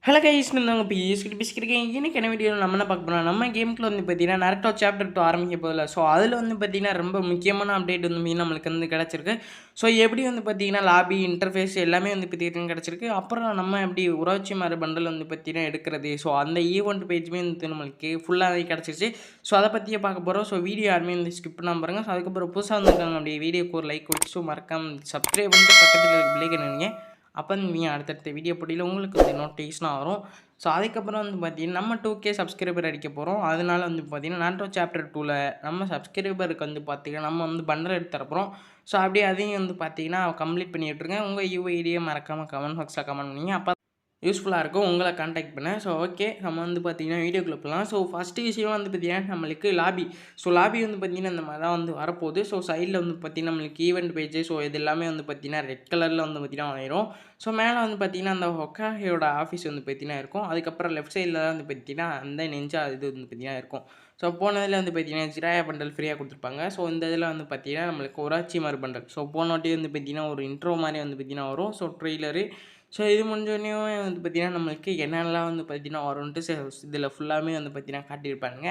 Hello guys நாங்கள் இப்போ பேசிக்கிறேன் இன்னைக்கு என்ன வீடியோ நம்ம என்ன பார்க்க போகிறோம் நம்ம கேமுக்குள்ள வந்து பார்த்தீங்கன்னா நரட்டோ சாப்டர் 2 ஆரம்பிக்க போதில்ல. ஸோ அதில் வந்து பார்த்தீங்கன்னா ரொம்ப முக்கியமான அப்டேட் வந்து நம்மளுக்கு வந்து கிடச்சிருக்கு. ஸோ எப்படி வந்து பார்த்தீங்கன்னா லாபி இன்டர்ஃபேஸ் எல்லாமே வந்து பார்த்தீங்கன்னா கிடச்சிருக்கு. அப்புறம் நம்ம எப்படி உராட்சி மாறு பண்டல் வந்து பார்த்தீங்கன்னா எடுக்கிறது. ஸோ அந்த ஈவெண்ட் பேஜுமே வந்து நம்மளுக்கு ஃபுல்லாகவே கிடச்சிருச்சு. ஸோ அதை பற்றியே பார்க்க போகிறோம். ஸோ வீடியோ யாருமே வந்து ஸ்கிப் பண்ணாமல் பாருங்க. ஸோ அதுக்கப்புறம் புதுசாக வந்துருக்காங்க அப்படி வீடியோக்கு ஒரு லைக் கொடுத்து ஸோ மறக்காம சப்ஸ்கிரைப் பண்ணிட்டு பக்கத்தில் இருக்க பிள்ளைக்கு நினைங்க. அப்போ நீங்கள் அடுத்தடுத்த வீடியோ போட்டியில் உங்களுக்கு வந்து நோட்டிஃபிகேஷனாக வரும். ஸோ அதுக்கப்புறம் வந்து பார்த்தீங்கன்னா நம்ம 2K சப்ஸ்கிரைபர் அடிக்க போகிறோம். அதனால வந்து பார்த்தீங்கன்னா நாட்டோ சாப்டர் 2ல் நம்ம சப்ஸ்கிரைபருக்கு வந்து பார்த்தீங்கன்னா நம்ம வந்து பண்டல் எடுத்து தரப்போகிறோம். ஸோ அப்படியே அதையும் வந்து பார்த்தீங்கன்னா கம்ப்ளீட் பண்ணி விட்ருங்க. உங்கள் யூஐடியை மறக்காமல் கமெண்ட் பாக்ஸில் கமெண்ட் பண்ணிங்க. அப்போ யூஸ்ஃபுல்லாக இருக்கும் உங்களை கான்டாக்ட் பண்ணேன். ஸோ ஓகே நம்ம வந்து பார்த்தீங்கன்னா வீடியோக்குள்ளே போகலாம். ஸோ ஃபஸ்ட்டு விஷயம் வந்து பார்த்தீங்கன்னா நம்மளுக்கு லாபி. ஸோ லாபி வந்து பார்த்தீங்கன்னா இந்த மாதிரி தான் வந்து வரப்போகுது. ஸோ சைடில் வந்து பார்த்தீங்கன்னா நம்மளுக்கு ஈவெண்ட் பேஜ் ஸோ இது எல்லாமே வந்து பார்த்தீங்கன்னா ரெட் கலரில் வந்து பார்த்தீங்கன்னா ஆயிரும். ஸோ மேலே வந்து பார்த்தீங்கன்னா அந்த ஹொக்காஹேயோட ஆஃபீஸ் வந்து பார்த்தீங்கன்னா இருக்கும். அதுக்கப்புறம் லெஃப்ட் சைடில் தான் வந்து பார்த்தீங்கன்னா அந்த நெஞ்சா இது வந்து பார்த்தீங்கன்னா இருக்கும். ஸோ போனதில் வந்து பார்த்தீங்கன்னா ஜிராயா பண்டல் ஃப்ரீயாக கொடுத்துருப்பாங்க. ஸோ இந்த இதில் வந்து பார்த்தீங்கன்னா நம்மளுக்கு ஒராச்சி மாறு பண்டல். ஸோ போன வாட்டி வந்து பார்த்தீங்கன்னா ஒரு இன்ட்ரோ மாதிரி வந்து பார்த்தீங்கன்னா வரும். ஸோ ட்ரெய்லரு ஸோ இது முடிஞ்சோடனே வந்து பார்த்தீங்கன்னா நம்மளுக்கு என்னென்னலாம் வந்து பார்த்தீங்கன்னா வரும்ன்ட்டு இதில் ஃபுல்லாமே வந்து பார்த்தீங்கன்னா காட்டியிருப்பாங்க.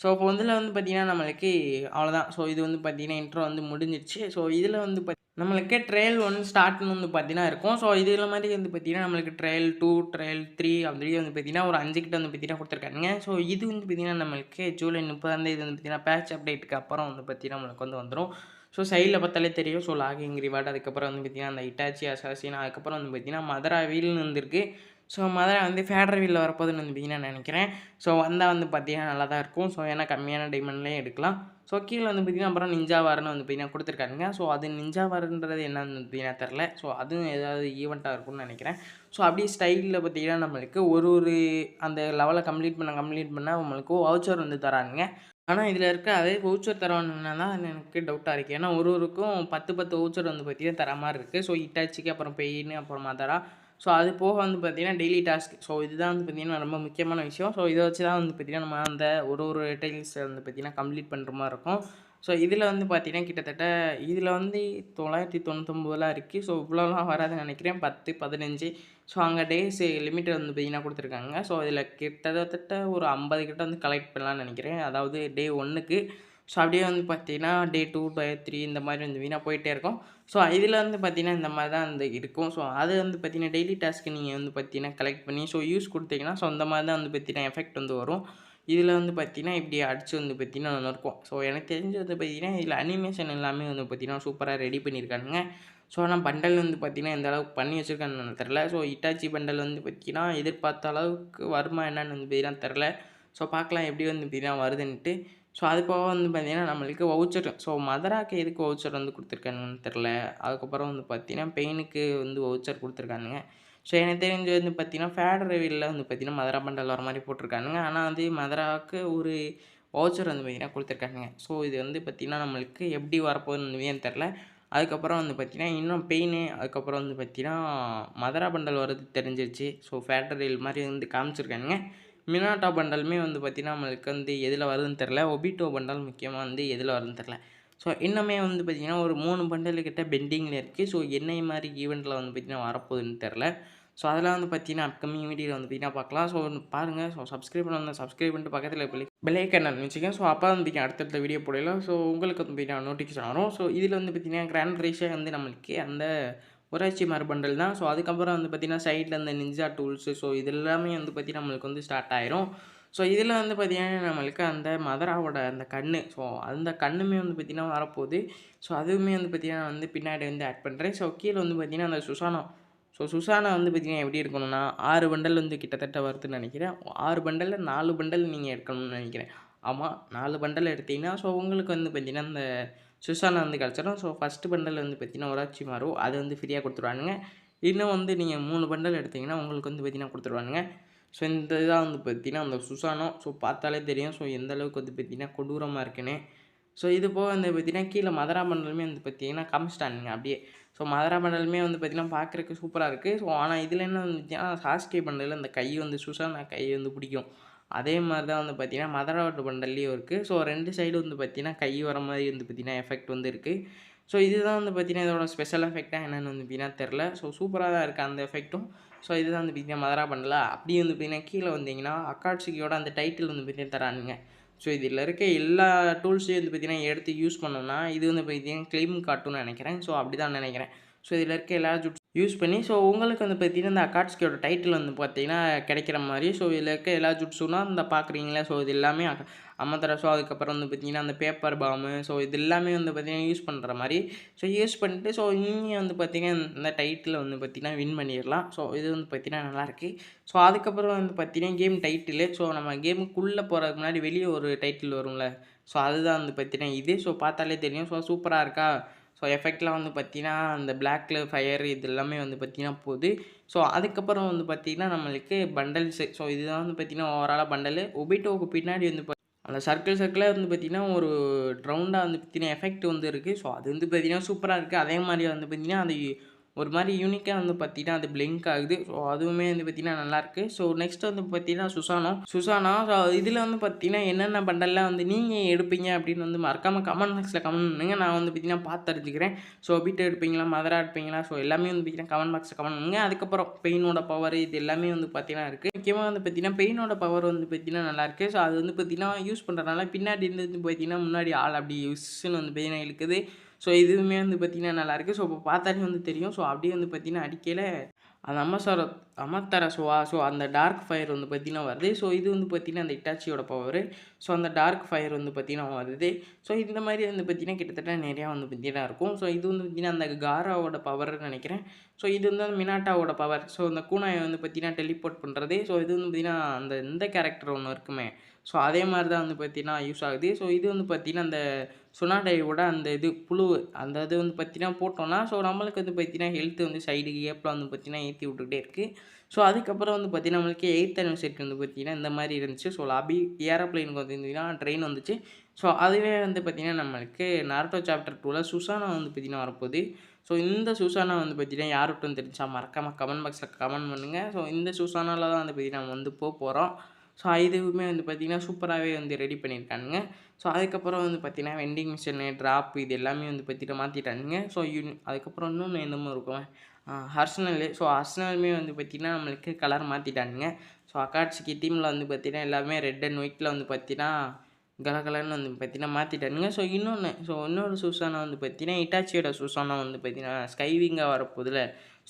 ஸோ இப்போ இதில் வந்து பார்த்தீங்கன்னா நம்மளுக்கு அவ்வளோதான். ஸோ இது வந்து பார்த்தீங்கன்னா இன்ட்ரோ வந்து முடிஞ்சிருச்சு. ஸோ இதில் வந்து நம்மளுக்கு ட்ரையல் 1 ஸ்டார்ட்னு வந்து பார்த்தீங்கன்னா இருக்கும். ஸோ இதில் மாதிரி வந்து பார்த்தீங்கன்னா நம்மளுக்கு ட்ரையல் 2 ட்ரையல் 3 அப்படியே வந்து பார்த்தீங்கன்னா ஒரு 5 கிட்ட வந்து பார்த்தீங்கன்னா கொடுத்துருக்காங்க. ஸோ இது வந்து பார்த்தீங்கன்னா நம்மளுக்கு ஜூலை 30ஆம் தேதி வந்து பார்த்தீங்கன்னா பேட்ச் அப்டேட்டுக்கு அப்புறம் வந்து பார்த்தீங்கன்னா நம்மளுக்கு வந்து வந்துடும். ஸோ சைடில் பார்த்தாலே தெரியும். ஸோ லாகிங் ரிவார்டு அதுக்கப்புறம் வந்து பார்த்தீங்கன்னா அந்த இட்டாச்சி அசாசின் அதுக்கப்புறம் வந்து பார்த்தீங்கன்னா மதுரா வீல்னு வந்துருக்கு. ஸோ மதுரா வந்து ஃபேடர் வீலில் வரப்போகுதுன்னு வந்து பார்த்தீங்கன்னா நினைக்கிறேன். ஸோ வந்தால் வந்து பார்த்தீங்கன்னா நல்லா தான் இருக்கும். ஸோ ஏன்னா கம்மியான டைமண்ட்லேயும் எடுக்கலாம். ஸோ கீழே வந்து பார்த்தீங்கன்னா அப்புறம் நிஞ்சா வார்னு வந்து பார்த்தீங்கன்னா கொடுத்துருக்காங்க. ஸோ அது நிஞ்சா வார்ன்றது என்னன்னு வந்து பார்த்தீங்கன்னா தெரில. ஸோ அதுவும் ஏதாவது ஈவெண்ட்டாக இருக்கும்னு நினைக்கிறேன். ஸோ அப்படியே ஸ்டைலில் பார்த்தீங்கன்னா நம்மளுக்கு ஒரு அந்த லெவலை கம்ப்ளீட் பண்ண நம்மளுக்கு வவுச்சர் வந்து தரானுங்க. ஆனா, இதில இருக்க அதே வவுச்சர் தரவானுங்கன்னா தான் எனக்கு டவுட்டா இருக்கு. ஏன்னா, ஒருவருக்கும் 10, 10 வவுச்சர் வந்து பார்த்தீங்கன்னா தர மாரி இருக்கு. ஸோ இட்டாச்சிக்கு, அப்புறம் பெயின், அப்புறம் மதரா. ஸோ அது போக வந்து பார்த்தீங்கன்னா டெய்லி டாஸ்க். ஸோ இதுதான் வந்து பார்த்தீங்கன்னா ரொம்ப முக்கியமான விஷயம். ஸோ இத வச்சு தான் வந்து பார்த்தீங்கன்னா நம்ம அந்த ஒரு டைல்ஸ் வந்து பார்த்தீங்கன்னா கம்ப்ளீட் பண்ணுற மாரி இருக்கும். ஸோ இதில வந்து பார்த்தீங்கன்னா கிட்டத்தட்ட இதில வந்து 999லாம் இருக்கு. ஸோ இவ்வளோலாம் வராதுன்னு நினைக்கிறேன். 10, 15 ஸோ அங்கே டேஸ் லிமிட் வந்து பார்த்தீங்கன்னா கொடுத்துருக்காங்க. ஸோ இதில் கிட்டத்தட்ட ஒரு 50 கிட்ட வந்து கலெக்ட் பண்ணலான்னு நினைக்கிறேன். அதாவது டே 1க்கு. ஸோ அப்படியே வந்து பார்த்தீங்கன்னா டே 2, டே 3 இந்த மாதிரி வந்து வீணாக போயிட்டே இருக்கும். ஸோ இதில் வந்து பார்த்தீங்கன்னா இந்த மாதிரி தான் வந்து இருக்கும். ஸோ அது வந்து பார்த்தீங்கன்னா டெய்லி டாஸ்க்கு நீங்கள் வந்து பார்த்தீங்கன்னா கலெக்ட் பண்ணி ஸோ யூஸ் கொடுத்தீங்கன்னா ஸோ அந்த மாதிரி தான் வந்து பார்த்தீங்கன்னா எஃபெக்ட் வந்து வரும். இதில் வந்து பார்த்தீங்கன்னா இப்படி அடிச்சு வந்து பார்த்தீங்கன்னா நல்லாயிருக்கும். ஸோ எனக்கு தெரிஞ்சு வந்து பார்த்தீங்கன்னா இதில் அனிமேஷன் எல்லாமே வந்து பார்த்தீங்கன்னா சூப்பராக ரெடி பண்ணியிருக்கானுங்க. ஸோ ஆனால் பண்டல் வந்து பார்த்தீங்கன்னா எந்த அளவுக்கு பண்ணி வச்சுருக்கான்னு தெரில. ஸோ இட்டாச்சி பண்டல் வந்து பார்த்தீங்கன்னா எதிர்பார்த்த அளவுக்கு வருமா என்னன்னு வந்து பார்த்தீங்கன்னா தெரில. ஸோ பார்க்கலாம் எப்படி வந்து பார்த்தீங்கன்னா வருதுன்ட்டு. ஸோ அது போக வந்து பார்த்தீங்கன்னா நம்மளுக்கு வவுச்சர் ஸோ மதராக்கு எதுக்கு வவுச்சர் வந்து கொடுத்துருக்கானுங்கன்னு தெரில. அதுக்கப்புறம் வந்து பார்த்தீங்கன்னா பெயினுக்கு வந்து வவுச்சர் கொடுத்துருக்கானுங்க. ஸோ எனக்கு தெரிஞ்சு வந்து பார்த்தீங்கன்னா ஃபேடர் வீலில் வந்து பார்த்தீங்கன்னா மதுரா பண்டல் வர மாதிரி போட்டிருக்கானுங்க. ஆனால் வந்து மதுராவுக்கு ஒரு வவுச்சர் வந்து பார்த்தீங்கன்னா கொடுத்துருக்கானுங்க. ஸோ இது வந்து பார்த்தீங்கன்னா நம்மளுக்கு எப்படி வரப்போகுதுன்னு தெரில. அதுக்கப்புறம் வந்து பார்த்தீங்கன்னா இன்னும் பெயினு அதுக்கப்புறம் வந்து பார்த்தீங்கன்னா மதுரா பண்டல் வரது தெரிஞ்சிருச்சு. ஸோ ஃபேடர் வீல் மாதிரி வந்து காமிச்சிருக்கானுங்க. மினாட்டா பண்டலுமே வந்து பார்த்தீங்கன்னா நம்மளுக்கு வந்து எதில் வருதுன்னு தெரில. ஒபிட்டோ பண்டல் முக்கியமாக வந்து எதில் வருதுன்னு தெரில. ஸோ இன்னுமே வந்து பார்த்தீங்கன்னா ஒரு 3 பண்டல் கிட்ட பெண்டிங்கில் இருக்குது. ஸோ என்னை மாதிரி ஈவெண்ட்டில் வந்து பார்த்தீங்கன்னா வரப்போகுதுன்னு தெரில. ஸோ அதெல்லாம் வந்து பார்த்தீங்கன்னா அப்கமிங் வீடியோவில் வந்து பார்த்தீங்கன்னா பார்க்கலாம். ஸோ பாருங்கள். ஸோ சப்ஸ்கிரைப் பண்ண சப்ஸ்கிரைப் பண்ணிட்டு பக்கத்தில் பெல் ஐக்கான வச்சுக்கோங்க. ஸோ அப்போ வந்து பார்த்தீங்கன்னா அடுத்தடுத்த வீடியோ போடலாம். ஸோ உங்களுக்கு வந்து பார்த்தீங்கன்னா நோட்டிஃபிகேஷன் வரும். ஸோ இதில் வந்து பார்த்தீங்கன்னா கிராண்ட் ப்ரைஸே வந்து நம்மளுக்கு அந்த ஒராச்சி மாறு பண்டல் தான். ஸோ அதுக்கப்புறம் வந்து பார்த்தீங்கன்னா சைடில் இந்த நிஞ்சா டூல்ஸு ஸோ இது எல்லாமே வந்து பார்த்தீங்கன்னா நம்மளுக்கு வந்து ஸ்டார்ட் ஆயிரும். ஸோ இதில் வந்து பார்த்தீங்கன்னா நம்மளுக்கு அந்த மதராவோட அந்த கண்ணு ஸோ அந்த கண்ணுமே வந்து பார்த்தீங்கன்னா வரப்போகுது. ஸோ அதுவுமே வந்து பார்த்தீங்கன்னா வந்து பின்னாடி வந்து ஆட் பண்ணுறேன். ஸோ கீழே வந்து பார்த்தீங்கன்னா அந்த சுசானா ஸோ சுசானா வந்து பார்த்தீங்கன்னா எப்படி இருக்கணும்னா 6 பண்டல் வந்து கிட்டத்தட்ட வருதுன்னு நினைக்கிறேன். 6 பண்டலில் 4 பண்டல் நீங்கள் எடுக்கணும்னு நினைக்கிறேன். ஆமாம் 4 பண்டல் எடுத்தீங்கன்னா ஸோ உங்களுக்கு வந்து பார்த்தீங்கன்னா இந்த சுசானா வந்து கிடச்சிடும். ஸோ ஃபஸ்ட்டு பண்டல் வந்து பார்த்தீங்கன்னா ஒராச்சி மாறு அது வந்து ஃப்ரீயாக கொடுத்துருவானுங்க. இன்னும் வந்து நீங்கள் 3 பண்டல் எடுத்தீங்கன்னா உங்களுக்கு வந்து பார்த்தீங்கன்னா கொடுத்துருவானுங்க. ஸோ இந்த இதான் வந்து பார்த்தீங்கன்னா அந்த சுசானோ ஸோ பார்த்தாலே தெரியும். ஸோ எந்த அளவுக்கு வந்து பார்த்தீங்கன்னா கொடூரமாக இருக்குன்னு. ஸோ இது போக வந்து பார்த்தீங்கன்னா கீழே மதுரா பண்டலுமே வந்து பார்த்தீங்கன்னா காமிச்சிட்டானுங்க அப்படியே. ஸோ மதுரா பண்டலுமே வந்து பார்த்தீங்கன்னா பார்க்குறக்கு சூப்பராக இருக்குது. ஸோ ஆனால் இதில் என்ன வந்து பார்த்தீங்கன்னா சாஸ்கே பண்டலில் இந்த கை வந்து சுசானா கை வந்து பிடிக்கும். அதே மாதிரி தான் வந்து பார்த்தீங்கன்னா மதராவோட பண்டல்லையும் இருக்குது. ஸோ 2 சைடு வந்து பார்த்தீங்கன்னா கை வர மாதிரி வந்து பார்த்தீங்கன்னா எஃபெக்ட் வந்து இருக்குது. ஸோ இதுதான் வந்து பார்த்தீங்கன்னா இதோட ஸ்பெஷல் எஃபெக்ட்டா என்னென்னு வந்து பார்த்தீங்கன்னா தெரில. ஸோ சூப்பராக தான் இருக்குது அந்த எஃபெக்ட்டும். ஸோ இதுதான் வந்து பார்த்தீங்கன்னா மதரா பண்டலா. அப்படியே வந்து பார்த்தீங்கன்னா கீழே வந்தீங்கன்னா அக்காட்சுகியோட அந்த டைட்டில் வந்து பார்த்தீங்கன்னா தரானுங்க. ஸோ இதில் இருக்க எல்லா டூல்ஸையும் வந்து பார்த்தீங்கன்னா எடுத்து யூஸ் பண்ணோம்னா இது வந்து பார்த்தீங்கன்னா கிளைம் காட்டும்னு நினைக்கிறேன். ஸோ அப்படி தான் நினைக்கிறேன். ஸோ இதில் இருக்க எல்லா ஜுட்ஸ் யூஸ் பண்ணி ஸோ உங்களுக்கு வந்து பார்த்தீங்கன்னா இந்த அக்காட்சுகியோட டைட்டில் வந்து பார்த்தீங்கன்னா கிடைக்கிற மாதிரி ஸோ இதில் இருக்க எல்லா ஜுட்ஸுனா இந்த பார்க்குறீங்களா ஸோ இது எல்லாமே அமர்தரா. ஸோ அதுக்கப்புறம் வந்து பார்த்தீங்கன்னா அந்த பேப்பர் பாமு ஸோ இது எல்லாமே வந்து பார்த்தீங்கன்னா யூஸ் பண்ணுற மாதிரி ஸோ யூஸ் பண்ணிட்டு ஸோ நீங்கள் வந்து பார்த்தீங்கன்னா இந்த டைட்டில் வந்து பார்த்தீங்கன்னா வின் பண்ணிடலாம். ஸோ இது வந்து பார்த்தீங்கன்னா நல்லாயிருக்கு. ஸோ அதுக்கப்புறம் வந்து பார்த்தீங்கன்னா கேம் டைட்டிலு ஸோ நம்ம கேமுக்குள்ளே போகிறதுக்கு முன்னாடி வெளியே ஒரு டைட்டில் வரும்ல ஸோ அதுதான் வந்து பார்த்தீங்கன்னா இது. ஸோ பார்த்தாலே தெரியும். ஸோ சூப்பராக இருக்கா. ஸோ எஃபெக்ட்லாம் வந்து பார்த்தீங்கன்னா அந்த பிளாக்ல ஃபயர் இது எல்லாமே வந்து பார்த்தீங்கன்னா போகுது. ஸோ அதுக்கப்புறம் வந்து பார்த்தீங்கன்னா நம்மளுக்கு பண்டல்ஸு ஸோ இதுதான் வந்து பார்த்தீங்கன்னா ஓவராலாக பண்டலு. ஒபிட்டோவுக்கு பின்னாடி வந்து அந்த சர்க்கிளாக வந்து பார்த்தீங்கன்னா ஒரு ரவுண்டாக வந்து பார்த்தீங்கன்னா எஃபெக்ட் வந்து இருக்குது. ஸோ அது வந்து பார்த்தீங்கன்னா சூப்பராக இருக்குது. அதே மாதிரி வந்து பார்த்தீங்கன்னா அது ஒரு மாதிரி யூனிக்காக வந்து பார்த்தீங்கன்னா அது பிளிங்க் ஆகுது. ஸோ அதுவுமே வந்து பார்த்தீங்கன்னா நல்லாயிருக்கு. ஸோ நெக்ஸ்ட் வந்து பார்த்தீங்கன்னா சுசானா ஸோ இதில் வந்து பார்த்தீங்கன்னா என்னென்ன பண்டல்லாம் வந்து நீங்கள் எடுப்பீங்க அப்படின்னு வந்து மறக்காமல் கமெண்ட் பாக்ஸில் கமெண்ட் பண்ணுங்க. நான் வந்து பார்த்தீங்கன்னா பார்த்து தெரிஞ்சுக்கிறேன். ஸோ பிட் எடுப்பீங்களா, மதரா எடுப்பீங்களா, ஸோ எல்லாமே வந்து பார்த்தீங்கன்னா கமெண்ட் பாக்ஸில் கமெண்ட் பண்ணுங்க. அதுக்கப்புறம் பெயினோட பவர் இது எல்லாமே வந்து பார்த்தீங்கன்னா இருக்குது. முக்கியமாக வந்து பார்த்தீங்கன்னா பெயினோட பவர் வந்து பார்த்தீங்கன்னா நல்லாயிருக்கு. ஸோ அது வந்து பார்த்தீங்கன்னா யூஸ் பண்ணுறதுனால பின்னாடி இருந்து பார்த்தீங்கன்னா முன்னாடி ஆள் அப்படி யூஸ்ன்னு வந்து பார்த்தீங்கன்னா இழுக்குது. ஸோ இதுவுமே வந்து பார்த்தீங்கன்னா நல்லாயிருக்கு. ஸோ இப்போ பார்த்தாலே வந்து தெரியும். ஸோ அப்படியே வந்து பார்த்தீங்கன்னா அடிக்கையில் அந்த அமர்தரசுவா ஸோ அந்த டார்க் ஃபயர் வந்து பார்த்தீங்கன்னா வருது. ஸோ இது வந்து பார்த்தீங்கன்னா அந்த இட்டாச்சியோட பவரு. ஸோ அந்த டார்க் ஃபயர் வந்து பார்த்தீங்கன்னா வருது. ஸோ இந்த மாதிரி வந்து பார்த்தீங்கன்னா கிட்டத்தட்ட நிறையா வந்து பார்த்தீங்கன்னா இருக்கும். ஸோ இது வந்து பார்த்தீங்கன்னா அந்த காராவோட பவர்னு நினைக்கிறேன். ஸோ இது வந்து அந்த மினாட்டாவோட பவர். ஸோ அந்த கூனாயை வந்து பார்த்தீங்கன்னா டெலிபோர்ட் பண்ணுறது. ஸோ இது வந்து பார்த்தீங்கன்னா அந்த இந்த கேரக்டர் ஒன்று இருக்குமே ஸோ அதே மாதிரி தான் வந்து பார்த்தீங்கன்னா யூஸ் ஆகுது. ஸோ இது வந்து பார்த்தீங்கன்னா அந்த சுனாடையோட அந்த இது புழு அந்த இது வந்து பார்த்தீங்கன்னா போட்டோம்னா ஸோ நம்மளுக்கு வந்து பார்த்தீங்கன்னா ஹெல்த் வந்து சைடு ஏப்பில் வந்து பார்த்தீங்கன்னா ஏற்றி விட்டுக்கிட்டே இருக்குது. ஸோ அதுக்கப்புறம் வந்து பார்த்தீங்கன்னா நம்மளுக்கு 8th anniversary வந்து பார்த்தீங்கன்னா இந்த மாதிரி இருந்துச்சு. ஸோ லாபி ஏரோப்ளைனுக்கு வந்துருந்தீங்கன்னா ட்ரெயின் வந்துச்சு. ஸோ அதுவே வந்து பார்த்தீங்கன்னா நம்மளுக்கு நாருட்டோ சாப்டர் 2ல் சுசானா வந்து பார்த்தீங்கன்னா வரப்போகுது. ஸோ இந்த சுசானா வந்து பார்த்தீங்கன்னா யாருக்கும் தெரிஞ்சா மறக்காமல் கமெண்ட் பாக்ஸில் கமெண்ட் பண்ணுங்கள். ஸோ இந்த சுசானாவில் தான் வந்து பார்த்தீங்கன்னா நம்ம வந்து போகிறோம். ஸோ இதுவுமே வந்து பார்த்தீங்கன்னா சூப்பராகவே வந்து ரெடி பண்ணியிருக்கானுங்க. ஸோ அதுக்கப்புறம் வந்து பார்த்தீங்கன்னா வெண்டிங் மிஷினு, ட்ராப் இது எல்லாமே வந்து பார்த்தீங்கன்னா மாற்றிட்டானுங்க. ஸோ அதுக்கப்புறம் இன்னொன்று என்னமோ இருக்கும் அர்சனலு. ஸோ அர்சனலுமே வந்து பார்த்தீங்கன்னா நம்மளுக்கு கலர் மாற்றிட்டானுங்க. ஸோ அக்காட்சிக்கு டீமில் வந்து பார்த்தீங்கன்னா எல்லாமே ரெட் அண்ட் ஒயிட்டில் வந்து பார்த்தீங்கன்னா கலகலன்னு வந்து பார்த்தீங்கன்னா மாற்றிட்டானுங்க. ஸோ இன்னொரு சுசானா வந்து பார்த்தீங்கன்னா இட்டாச்சியோட சுசானா வந்து பார்த்தீங்கன்னா ஸ்கைவிங்காக வரப்போதில்ல.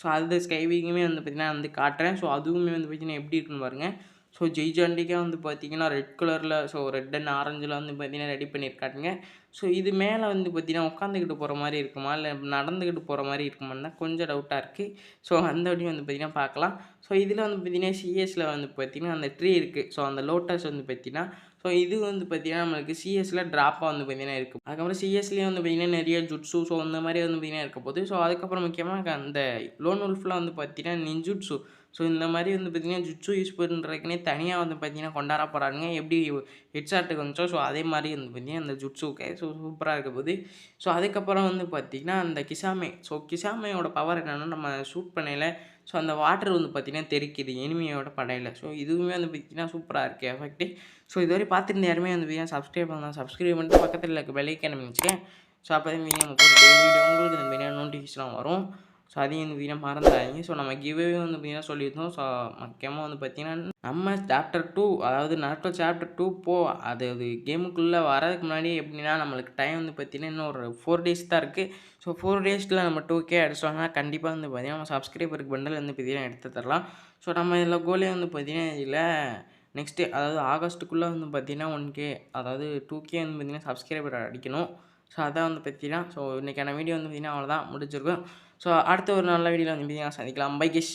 ஸோ அந்த ஸ்கைவிங்குமே வந்து பார்த்தீங்கன்னா வந்து காட்டுறேன். ஸோ அதுவுமே வந்து பார்த்தீங்கன்னா எப்படி இருக்குன்னு பாருங்கள். ஸோ ஜெய்ஜாண்டிக்கா வந்து பார்த்தீங்கன்னா ரெட் கலரில் ஸோ ரெட் அண்ட் ஆரஞ்சில் வந்து பார்த்தீங்கன்னா ரெடி பண்ணியிருக்காங்க. ஸோ இது மேலே வந்து பார்த்தீங்கன்னா உட்காந்துக்கிட்டு போகிற மாதிரி இருக்குமா இல்லை நடந்துக்கிட்டு போகிற மாதிரி இருக்குமான்னு தான் கொஞ்சம் டவுட்டாக இருக்குது. ஸோ அந்த வழியும் வந்து பார்த்தீங்கன்னா பார்க்கலாம். ஸோ இதில் வந்து பார்த்தீங்கன்னா சிஎஸில் வந்து பார்த்தீங்கன்னா அந்த ட்ரீ இருக்குது. ஸோ அந்த லோட்டஸ் வந்து பார்த்தீங்கன்னா ஸோ இது வந்து பார்த்தீங்கன்னா நம்மளுக்கு சிஎஸில் ட்ராப்பாக வந்து பார்த்தீங்கன்னா இருக்குது. அதுக்கப்புறம் சிஎஸ்லேயே வந்து பார்த்தீங்கன்னா நிறைய ஜுட்ஸு ஸோ இந்த மாதிரி வந்து பார்த்தீங்கன்னா இருக்க போகுது. ஸோ அதுக்கப்புறம் முக்கியமாக அந்த லோன் உல்ஃபில் வந்து பார்த்தீங்கன்னா நிஞ்சுட்ஸு ஸோ இந்த மாதிரி வந்து பார்த்தீங்கன்னா ஜுட்ஸு யூஸ் பண்ணுறதுக்குனே தனியாக வந்து பார்த்தீங்கன்னா கொண்டாட போகிறாங்க. எப்படி ஹெட்ஷாட்டுக்கு வந்துச்சோ ஸோ அதே மாதிரி வந்து பார்த்தீங்கன்னா அந்த ஜுட்ஸுக்கு ஸோ சூப்பராக இருக்க போகுது. ஸோ அதுக்கப்புறம் வந்து பார்த்திங்கன்னா அந்த கிசாமையோட பவர் என்னென்னா நம்ம ஷூட் பண்ணையில் ஸோ அந்த வாட்டர் வந்து பார்த்திங்கன்னா தெறிக்குது எனிமியோட படையில். ஸோ இதுவுமே வந்து பார்த்திங்கன்னா சூப்பராக இருக்குது எஃபெக்ட்டு. ஸோ இதுவரை பார்த்துருந்த யாருமே வந்து பார்த்தீங்கன்னா சப்ஸ்கிரைப் பண்ணிட்டு பக்கத்தில் இருக்க பெல்லைக்கான அமைச்சிக்கேன். ஸோ அப்போ தான் நம்ம போகிற டெய்லி வீடியோ உங்களுக்கு இந்த மாதிரியான நோட்டிஃபிகேஷன் வரும். ஸோ அதையும் வந்து பார்த்தீங்கன்னா மறந்துடாதீங்க. ஸோ நம்ம கிவ்வே வந்து பார்த்தீங்கன்னா சொல்லியிருந்தோம். ஸோ முக்கியமாக வந்து பார்த்தீங்கன்னா நம்ம சாப்டர் 2 அதாவது நாருட்டோ சாப்டர் 2 அது கேமுக்குள்ளே வரதுக்கு முன்னாடி எப்படின்னா நம்மளுக்கு டைம் வந்து பார்த்தீங்கன்னா இன்னும் ஒரு 4 days தான் இருக்குது. ஸோ 4 daysல நம்ம 2K அடிச்சோம்னா கண்டிப்பாக வந்து பார்த்தீங்கன்னா நம்ம சப்ஸ்கிரைபருக்கு பண்டல் வந்து பார்த்தீங்கன்னா எடுத்து தரலாம். ஸோ நம்ம இதில் கோலே வந்து பார்த்தீங்கன்னா இதில் நெக்ஸ்ட்டு அதாவது ஆகஸ்ட்டுக்குள்ளே வந்து பார்த்தீங்கன்னா 1K அதாவது 2K வந்து பார்த்தீங்கன்னா சப்ஸ்கிரைபர் அடிக்கணும். ஸோ அதான் வந்து பார்த்தீங்கன்னா ஸோ இன்றைக்கான வீடியோ வந்து பார்த்தீங்கன்னா அவ்வளோதான் முடிஞ்சிருக்கும். ஸோ அடுத்த ஒரு நல்ல வீடியோவில் வந்து பார்த்தீங்கன்னா சந்திக்கலாம். Bye guys.